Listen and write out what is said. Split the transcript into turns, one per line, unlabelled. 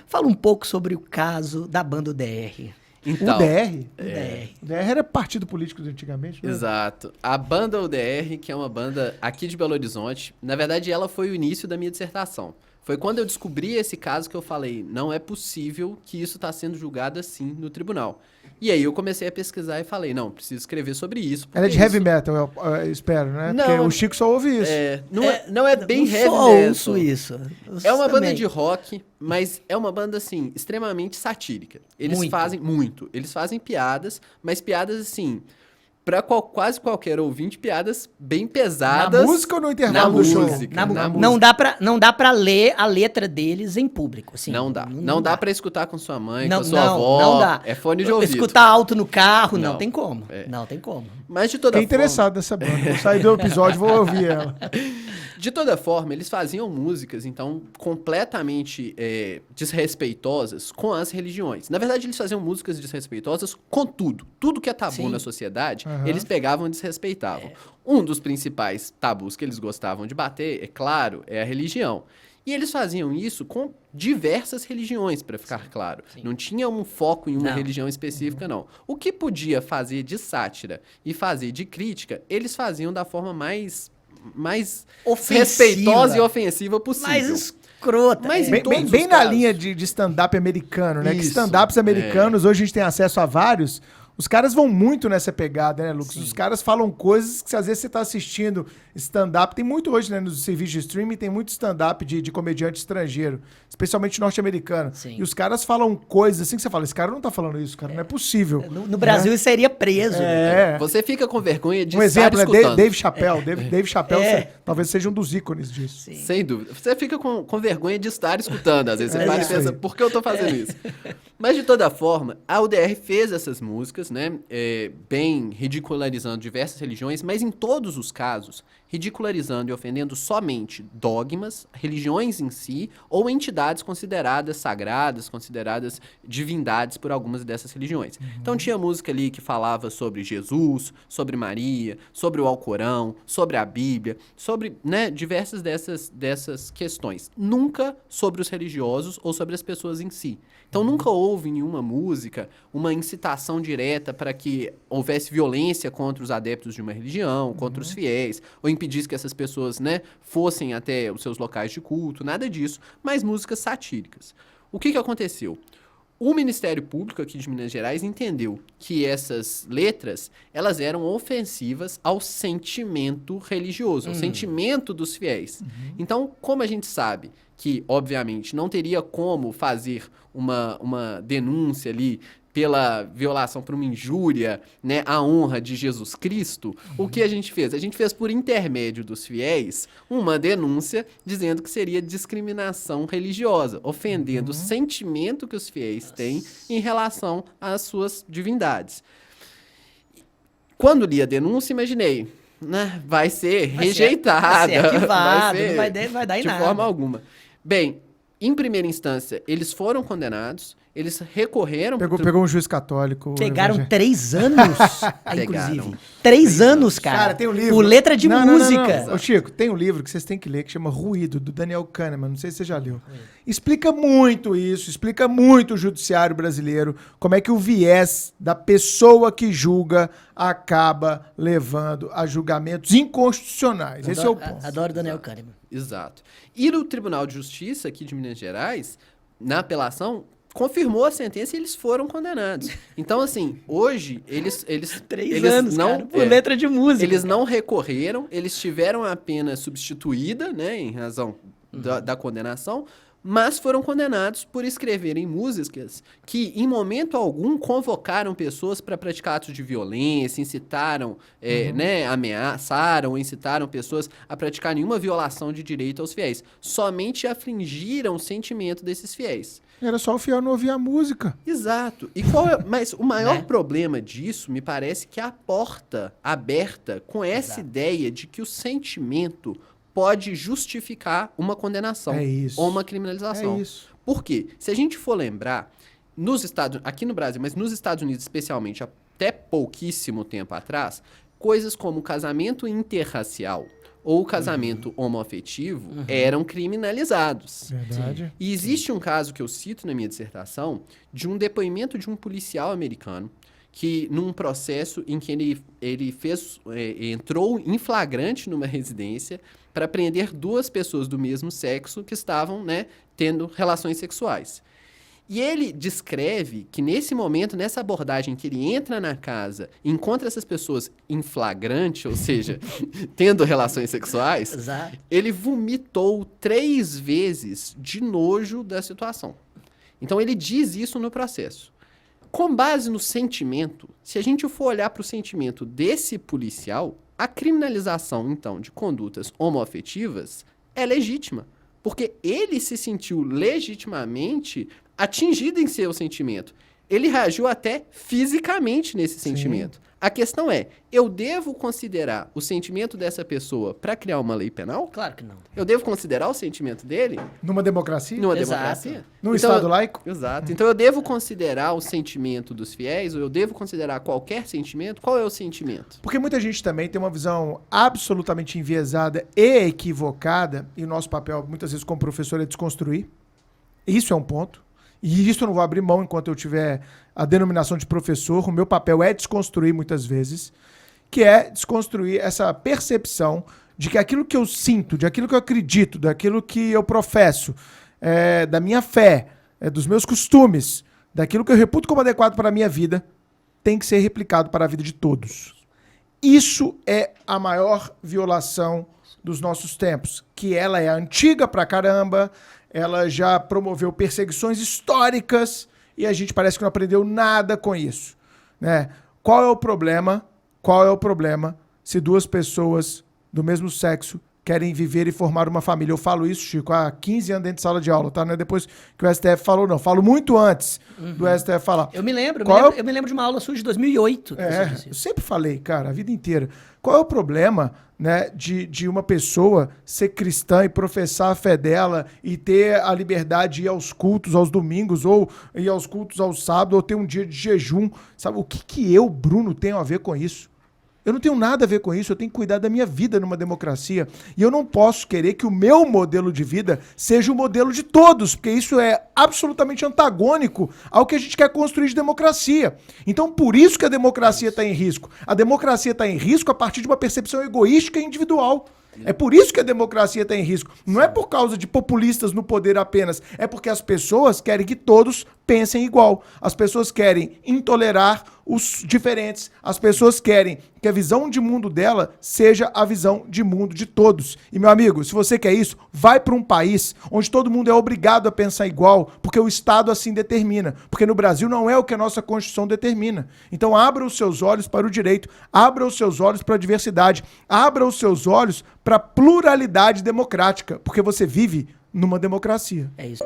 Fala um pouco sobre o caso da banda UDR.
Então,
O DR?
UDR.
O DR era partido político antigamente, né?
exato. A banda UDR, que é uma banda aqui de Belo Horizonte, na verdade ela foi o início da minha dissertação. Foi quando eu descobri esse caso que eu falei, não é possível que isso está sendo julgado assim no tribunal. E aí eu comecei a pesquisar e falei, não, preciso escrever sobre isso.
Ela é de
porque
heavy
isso-
metal, eu espero, né?
Não,
Porque o Chico só ouve isso.
não é bem
não
heavy
só
metal.
ouço isso.
É uma banda
também.
de rock, mas é uma banda, assim, extremamente satírica. Eles
Muito.
fazem muito. Eles fazem piadas, mas piadas, assim, pra quase qualquer ouvinte, piadas bem pesadas.
Na música ou no intervalo do show?
música, na
Não dá pra ler a letra deles em público. Assim,
Não dá. Não dá pra escutar com sua mãe,
Não,
com sua
não,
avó.
não dá.
É fone de ouvido.
Escutar alto no carro, não
Não.
tem como.
É.
Não tem como.
Mas de toda
Fiquei
forma...
interessado nessa banda. Vou sair do episódio, vou ouvir ela.
De toda forma, eles faziam músicas, então, completamente desrespeitosas com as religiões. Na verdade, eles faziam músicas desrespeitosas com tudo. Tudo que é tabu
Sim.
na sociedade,
Aham.
eles pegavam e desrespeitavam. Um dos principais tabus que eles gostavam de bater, é claro, é a religião. E eles faziam isso com diversas religiões, para ficar claro.
sim.
Não tinha um foco em uma
Não.
religião específica, não. O que podia fazer de sátira e fazer de crítica, eles faziam da forma mais
Ofensiva.
respeitosa e ofensiva possível.
Mais escrota.
Mas
é.
Bem,
todos os
bem na
casos.
linha de stand-up americano, né? Que
Isso,
stand-ups americanos, hoje a gente tem acesso a vários. Os caras vão muito nessa pegada, né, Lucas?
Sim.
Os caras falam coisas que às vezes você tá assistindo stand-up. Tem muito hoje, né, nos serviços de streaming, tem muito stand-up de comediante estrangeiro, especialmente norte-americano.
Sim.
E os caras falam coisas assim que você fala, esse cara não tá falando isso, cara, não é possível.
No Brasil ele seria preso.
É.
Você fica com vergonha de
Um
estar
exemplo é
escutando.
Dave Chappelle. Dave Chappelle
É.
talvez seja um dos ícones disso.
Sim.
Sem dúvida. Você fica com vergonha de estar escutando. Às vezes você para e
isso
pensa,
aí.
por que eu tô fazendo isso? Mas, de toda forma, a UDR fez essas músicas, né? Bem ridicularizando diversas religiões, mas em todos os casos, ridicularizando e ofendendo somente dogmas, religiões em si, ou entidades consideradas sagradas, consideradas divindades por algumas dessas religiões. Então tinha música ali que falava sobre Jesus, sobre Maria, sobre o Alcorão, sobre a Bíblia, sobre, né, diversas dessas questões. Nunca sobre os religiosos ou sobre as pessoas em si. Então nunca houve em nenhuma música uma incitação direta para que houvesse violência contra os adeptos de uma religião, contra os fiéis, ou impedisse que essas pessoas, né, fossem até os seus locais de culto, nada disso, mas músicas satíricas. O que aconteceu? O Ministério Público aqui de Minas Gerais entendeu que essas letras, elas eram ofensivas ao sentimento religioso, ao sentimento dos fiéis. Então, como a gente sabe que, obviamente, não teria como fazer uma denúncia ali pela violação, por uma injúria, né, à honra de Jesus Cristo, o que a gente fez? A gente fez, por intermédio dos fiéis, uma denúncia dizendo que seria discriminação religiosa, ofendendo o sentimento que os fiéis têm em relação às suas divindades. Quando li a denúncia, imaginei, né, vai ser rejeitada.
Vai ser arquivado,
ser
não vai dar em
de
nada.
forma alguma. Bem, em primeira instância, eles foram condenados, eles recorreram...
Pegou um juiz católico.
Pegaram
evangélico.
3 anos,
Pegaram.
inclusive. 3 anos, cara.
Cara, tem um livro.
Por letra de
Não, não,
música.
não. Ô, Chico, tem um livro que vocês têm que ler que chama Ruído, do Daniel Kahneman. Não sei se você já leu. Explica muito isso, explica muito o judiciário brasileiro, como é que o viés da pessoa que julga acaba levando a julgamentos inconstitucionais. Esse é o ponto.
Adoro Daniel Kahneman.
Exato. E no Tribunal de Justiça aqui de Minas Gerais, na apelação, confirmou a sentença e eles foram condenados. Então, assim, hoje, eles
3 anos,
não,
cara, por letra de música.
eles não recorreram, eles tiveram a pena substituída, né, em razão da condenação, mas foram condenados por escreverem músicas que, em momento algum, convocaram pessoas para praticar atos de violência, incitaram, né, ameaçaram, incitaram pessoas a praticar nenhuma violação de direito aos fiéis. Somente afligiram o sentimento desses fiéis.
Era só o fiel não ouvir a música.
Exato. E mas o maior problema disso, me parece que é a porta aberta com essa ideia de que o sentimento pode justificar uma condenação ou uma criminalização.
É isso.
Por quê? Se a gente for lembrar, aqui no Brasil, mas nos Estados Unidos especialmente, até pouquíssimo tempo atrás, coisas como casamento interracial ou casamento homoafetivo eram criminalizados.
Verdade.
E existe um caso que eu cito na minha dissertação de um depoimento de um policial americano que, num processo em que ele entrou em flagrante numa residência para prender 2 pessoas do mesmo sexo que estavam, né, tendo relações sexuais. E ele descreve que nesse momento, nessa abordagem que ele entra na casa, encontra essas pessoas em flagrante, ou seja, tendo relações sexuais,
Exato.
ele vomitou 3 vezes de nojo da situação. Então ele diz isso no processo. Com base no sentimento, se a gente for olhar para o sentimento desse policial, a criminalização, então, de condutas homoafetivas é legítima. Porque ele se sentiu legitimamente atingido em seu sentimento. Ele reagiu até fisicamente nesse sentimento. A questão é, eu devo considerar o sentimento dessa pessoa para criar uma lei penal?
Claro que não.
Eu devo considerar o sentimento dele
Numa democracia?
numa
Exato.
democracia?
Num Estado laico?
Exato. Então eu devo considerar o sentimento dos fiéis, ou eu devo considerar qualquer sentimento? Qual é o sentimento?
Porque muita gente também tem uma visão absolutamente enviesada e equivocada, e o nosso papel, muitas vezes, como professor, é desconstruir. Isso é um ponto. E isso eu não vou abrir mão enquanto eu tiver a denominação de professor. O meu papel é desconstruir muitas vezes, que é desconstruir essa percepção de que aquilo que eu sinto, de aquilo que eu acredito, daquilo que eu professo, da minha fé, dos meus costumes, daquilo que eu reputo como adequado para a minha vida, tem que ser replicado para a vida de todos. Isso é a maior violação dos nossos tempos, que ela é antiga pra caramba, ela já promoveu perseguições históricas e a gente parece que não aprendeu nada com isso, né? Qual é o problema? Qual é o problema se 2 pessoas do mesmo sexo querem viver e formar uma família? Eu falo isso, Chico, há 15 anos dentro de sala de aula, tá? Não é depois que o STF falou, não. Falo muito antes do STF falar.
Eu me lembro,
Qual
eu me lembro de uma aula sua de 2008. Que você disse
Eu
isso.
sempre falei, cara, a vida inteira. Qual é o problema, né, de uma pessoa ser cristã e professar a fé dela e ter a liberdade de ir aos cultos aos domingos ou ir aos cultos aos sábados ou ter um dia de jejum? Sabe, o que eu, Bruno, tenho a ver com isso? Eu não tenho nada a ver com isso, eu tenho que cuidar da minha vida numa democracia. E eu não posso querer que o meu modelo de vida seja o modelo de todos, porque isso é absolutamente antagônico ao que a gente quer construir de democracia. Então, por isso que a democracia está em risco. A democracia está em risco a partir de uma percepção egoística e individual. É por isso que a democracia está em risco. Não é por causa de populistas no poder apenas. É porque as pessoas querem que todos pensem igual. As pessoas querem intolerar os diferentes. As pessoas querem que a visão de mundo dela seja a visão de mundo de todos. E, meu amigo, se você quer isso, vai para um país onde todo mundo é obrigado a pensar igual, porque o Estado assim determina. Porque no Brasil não é o que a nossa Constituição determina. Então, abra os seus olhos para o direito, abra os seus olhos para a diversidade, abra os seus olhos para a pluralidade democrática, porque você vive numa democracia.
É isso.